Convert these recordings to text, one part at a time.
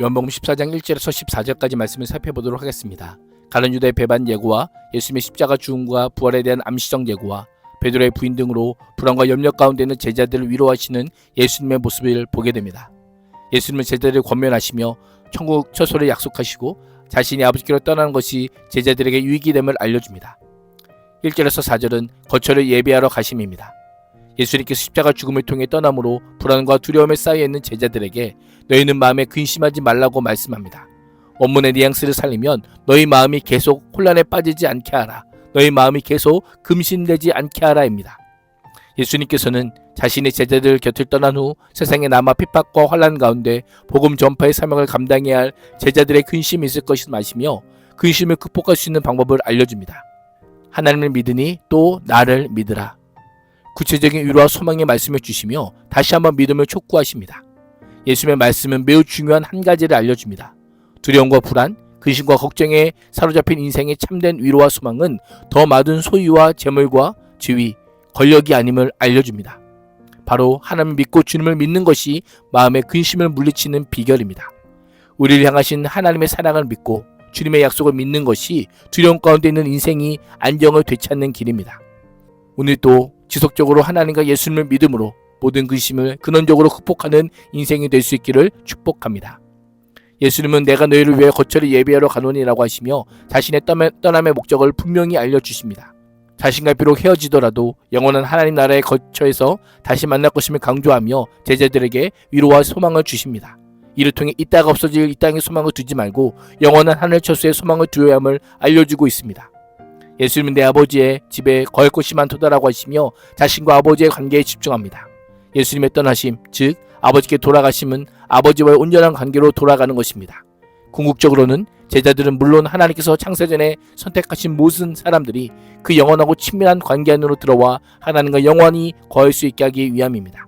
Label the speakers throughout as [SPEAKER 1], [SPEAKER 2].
[SPEAKER 1] 요한복음 14장 1절에서 14절까지 말씀을 살펴보도록 하겠습니다. 가룟 유다의 배반 예고와 예수님의 십자가 죽음과 부활에 대한 암시적 예고와 베드로의 부인 등으로 불안과 염려 가운데 있는 제자들을 위로하시는 예수님의 모습을 보게 됩니다. 예수님은 제자들을 권면하시며 천국 처소를 약속하시고 자신이 아버지께로 떠나는 것이 제자들에게 유익이 됨을 알려줍니다. 1절에서 4절은 거처를 예비하러 가심입니다. 예수님께서 십자가 죽음을 통해 떠남으로 불안과 두려움에 쌓여있는 제자들에게 너희는 마음에 근심하지 말라고 말씀합니다. 원문의 뉘앙스를 살리면 너희 마음이 계속 혼란에 빠지지 않게 하라, 너희 마음이 계속 금신되지 않게 하라입니다. 예수님께서는 자신의 제자들 곁을 떠난 후 세상에 남아 핍박과 환난 가운데 복음 전파의 사명을 감당해야 할 제자들의 근심이 있을 것을 마시며 근심을 극복할 수 있는 방법을 알려줍니다. 하나님을 믿으니 또 나를 믿으라. 구체적인 위로와 소망의 말씀을 주시며 다시 한번 믿음을 촉구하십니다. 예수님의 말씀은 매우 중요한 한 가지를 알려줍니다. 두려움과 불안, 근심과 걱정에 사로잡힌 인생의 참된 위로와 소망은 더 많은 소유와 재물과 지위, 권력이 아님을 알려줍니다. 바로 하나님을 믿고 주님을 믿는 것이 마음의 근심을 물리치는 비결입니다. 우리를 향하신 하나님의 사랑을 믿고 주님의 약속을 믿는 것이 두려움 가운데 있는 인생이 안정을 되찾는 길입니다. 오늘도 지속적으로 하나님과 예수님을 믿음으로 모든 근심을 근원적으로 극복하는 인생이 될 수 있기를 축복합니다. 예수님은 내가 너희를 위해 거처를 예비하러 가노니라고 하시며 자신의 떠남의 목적을 분명히 알려주십니다. 자신과 비록 헤어지더라도 영원한 하나님 나라의 거처에서 다시 만날 것임을 강조하며 제자들에게 위로와 소망을 주십니다. 이를 통해 이따가 없어질 이 땅의 소망을 두지 말고 영원한 하늘 처소의 소망을 두어야 함을 알려주고 있습니다. 예수님은 내 아버지의 집에 거할 곳이 많도다라고 하시며 자신과 아버지의 관계에 집중합니다. 예수님의 떠나심, 즉 아버지께 돌아가심은 아버지와의 온전한 관계로 돌아가는 것입니다. 궁극적으로는 제자들은 물론 하나님께서 창세전에 선택하신 모든 사람들이 그 영원하고 친밀한 관계 안으로 들어와 하나님과 영원히 거할 수 있게 하기 위함입니다.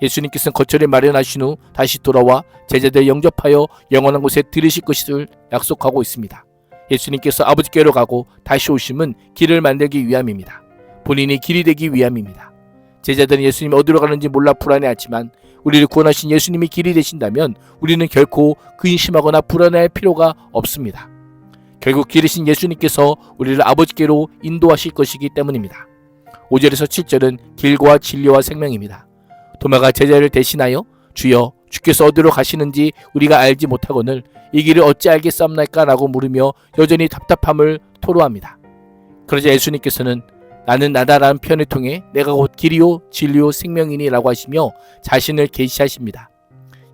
[SPEAKER 1] 예수님께서는 거처를 마련하신 후 다시 돌아와 제자들을 영접하여 영원한 곳에 들으실 것을 약속하고 있습니다. 예수님께서 아버지께로 가고 다시 오심은 길을 만들기 위함입니다. 본인이 길이 되기 위함입니다. 제자들은 예수님이 어디로 가는지 몰라 불안해하지만 우리를 구원하신 예수님이 길이 되신다면 우리는 결코 근심하거나 불안해할 필요가 없습니다. 결국 길이신 예수님께서 우리를 아버지께로 인도하실 것이기 때문입니다. 5절에서 7절은 길과 진리와 생명입니다. 도마가 제자를 대신하여 주여 주께서 어디로 가시는지 우리가 알지 못하거늘 이 길을 어찌 알겠사옵나이까 라고 물으며 여전히 답답함을 토로합니다. 그러자 예수님께서는 나는 나다라는 표현을 통해 내가 곧 길이요 진리요 생명이니 라고 하시며 자신을 계시하십니다.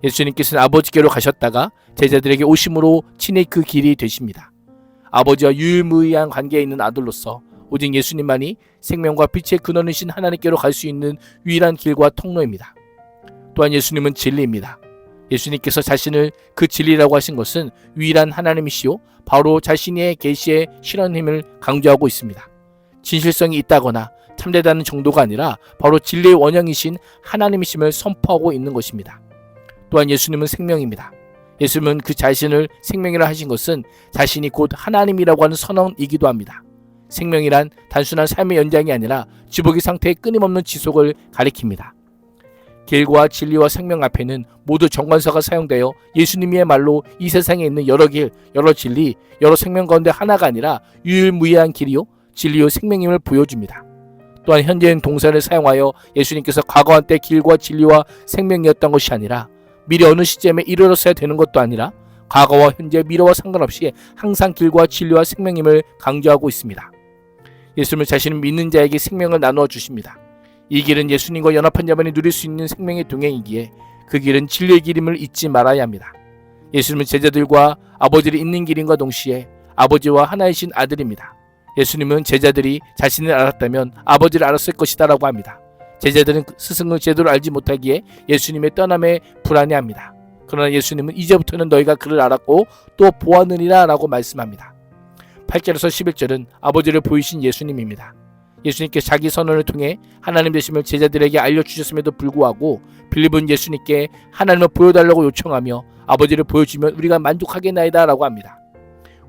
[SPEAKER 1] 예수님께서는 아버지께로 가셨다가 제자들에게 오심으로 친히 그 길이 되십니다. 아버지와 유일무이한 관계에 있는 아들로서 오직 예수님만이 생명과 빛의 근원이신 하나님께로 갈 수 있는 유일한 길과 통로입니다. 또한 예수님은 진리입니다. 예수님께서 자신을 그 진리라고 하신 것은 유일한 하나님이시요 바로 자신의 계시의 실현임을 강조하고 있습니다. 진실성이 있다거나 참되다는 정도가 아니라 바로 진리의 원형이신 하나님이심을 선포하고 있는 것입니다. 또한 예수님은 생명입니다. 예수님은 그 자신을 생명이라 하신 것은 자신이 곧 하나님이라고 하는 선언이기도 합니다. 생명이란 단순한 삶의 연장이 아니라 지복의 상태의 끊임없는 지속을 가리킵니다. 길과 진리와 생명 앞에는 모두 정관사가 사용되어 예수님의 말로 이 세상에 있는 여러 길, 여러 진리, 여러 생명 가운데 하나가 아니라 유일무이한 길이요 진리요 생명임을 보여줍니다. 또한 현재는 동사를 사용하여 예수님께서 과거 한때 길과 진리와 생명이었던 것이 아니라 미래 어느 시점에 이르렀어야 되는 것도 아니라 과거와 현재, 미래와 상관없이 항상 길과 진리와 생명임을 강조하고 있습니다. 예수님은 자신을 믿는 자에게 생명을 나누어 주십니다. 이 길은 예수님과 연합한 자만이 누릴 수 있는 생명의 동행이기에 그 길은 진리의 길임을 잊지 말아야 합니다. 예수님은 제자들과 아버지를 잇는 길임과 동시에 아버지와 하나이신 아들입니다. 예수님은 제자들이 자신을 알았다면 아버지를 알았을 것이다 라고 합니다. 제자들은 스승을 제대로 알지 못하기에 예수님의 떠남에 불안해합니다. 그러나 예수님은 이제부터는 너희가 그를 알았고 또 보았느니라 라고 말씀합니다. 8절에서 11절은 아버지를 보이신 예수님입니다. 예수님께서 자기 선언을 통해 하나님 되심을 제자들에게 알려주셨음에도 불구하고 빌립은 예수님께 하나님을 보여달라고 요청하며 아버지를 보여주면 우리가 만족하겠나이다 라고 합니다.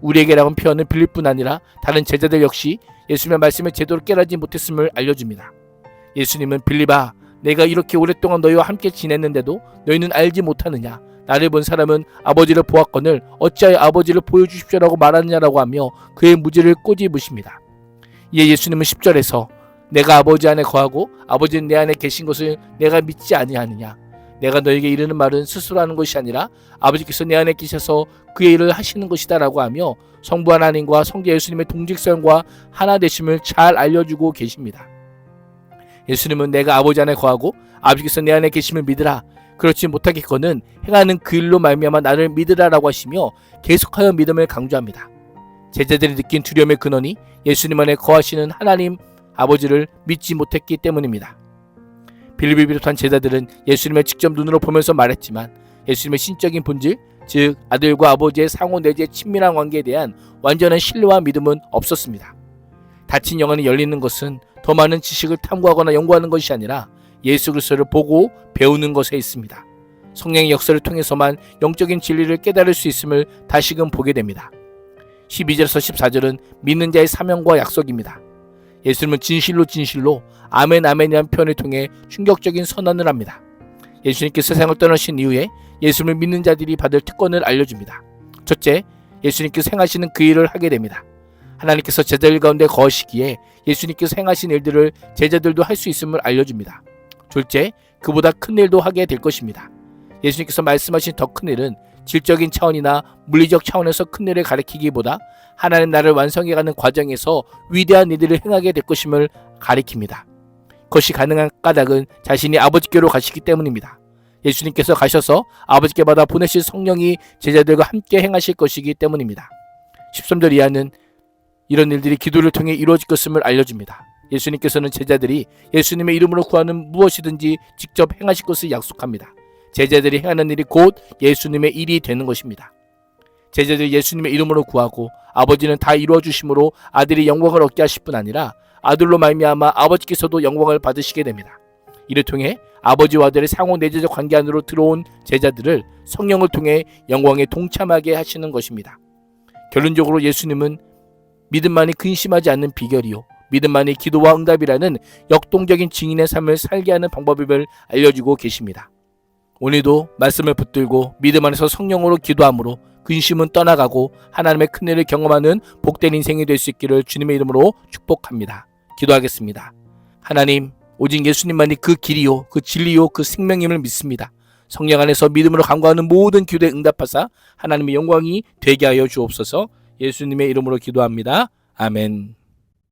[SPEAKER 1] 우리에게라는 표현은 빌립뿐 아니라 다른 제자들 역시 예수님의 말씀을 제대로 깨닫지 못했음을 알려줍니다. 예수님은 빌립아, 내가 이렇게 오랫동안 너희와 함께 지냈는데도 너희는 알지 못하느냐? 나를 본 사람은 아버지를 보았거늘 어찌하여 아버지를 보여주십시오라고 말하느냐라고 하며 그의 무지를 꼬집으십니다. 이에 예수님은 10절에서 내가 아버지 안에 거하고 아버지는 내 안에 계신 것을 내가 믿지 아니하느냐. 내가 너에게 이르는 말은 스스로 하는 것이 아니라 아버지께서 내 안에 계셔서 그의 일을 하시는 것이다 라고 하며 성부 하나님과 성자 예수님의 동직성과 하나 되심을 잘 알려주고 계십니다. 예수님은 내가 아버지 안에 거하고 아버지께서 내 안에 계심을 믿으라. 그렇지 못하겠거는 행하는 그 일로 말미암아 나를 믿으라라고 하시며 계속하여 믿음을 강조합니다. 제자들이 느낀 두려움의 근원이 예수님 안에 거하시는 하나님 아버지를 믿지 못했기 때문입니다. 빌립을 비롯한 제자들은 예수님을 직접 눈으로 보면서 말했지만 예수님의 신적인 본질, 즉 아들과 아버지의 상호 내지의 친밀한 관계에 대한 완전한 신뢰와 믿음은 없었습니다. 닫힌 영안이 열리는 것은 더 많은 지식을 탐구하거나 연구하는 것이 아니라 예수 그리스도를 보고 배우는 것에 있습니다. 성령의 역사를 통해서만 영적인 진리를 깨달을 수 있음을 다시금 보게 됩니다. 12절에서 14절은 믿는 자의 사명과 약속입니다. 예수님은 진실로 아멘 아멘이라는 표현을 통해 충격적인 선언을 합니다. 예수님께서 세상을 떠나신 이후에 예수님을 믿는 자들이 받을 특권을 알려줍니다. 첫째, 예수님께서 행하시는 그 일을 하게 됩니다. 하나님께서 제자들 가운데 거하시기에 예수님께서 행하신 일들을 제자들도 할 수 있음을 알려줍니다. 둘째, 그보다 큰 일도 하게 될 것입니다. 예수님께서 말씀하신 더 큰 일은 질적인 차원이나 물리적 차원에서 큰 일을 가리키기보다 하나님 나라를 완성해가는 과정에서 위대한 일들을 행하게 될 것임을 가리킵니다. 그것이 가능한 까닭은 자신이 아버지께로 가시기 때문입니다. 예수님께서 가셔서 아버지께 받아 보내실 성령이 제자들과 함께 행하실 것이기 때문입니다. 13절 이하는 이런 일들이 기도를 통해 이루어질 것임을 알려줍니다. 예수님께서는 제자들이 예수님의 이름으로 구하는 무엇이든지 직접 행하실 것을 약속합니다. 제자들이 행하는 일이 곧 예수님의 일이 되는 것입니다. 제자들이 예수님의 이름으로 구하고 아버지는 다 이루어 주심으로 아들이 영광을 얻게 하실 뿐 아니라 아들로 말미암아 아버지께서도 영광을 받으시게 됩니다. 이를 통해 아버지와 아들의 상호 내재적 관계 안으로 들어온 제자들을 성령을 통해 영광에 동참하게 하시는 것입니다. 결론적으로 예수님은 믿음만이 근심하지 않는 비결이요 믿음만이 기도와 응답이라는 역동적인 증인의 삶을 살게 하는 방법을 알려주고 계십니다. 오늘도 말씀을 붙들고 믿음 안에서 성령으로 기도함으로 근심은 떠나가고 하나님의 큰일을 경험하는 복된 인생이 될 수 있기를 주님의 이름으로 축복합니다. 기도하겠습니다. 하나님, 오직 예수님만이 그 길이요 그 진리요 그 생명임을 믿습니다. 성령 안에서 믿음으로 간구하는 모든 기도에 응답하사 하나님의 영광이 되게 하여 주옵소서. 예수님의 이름으로 기도합니다. 아멘.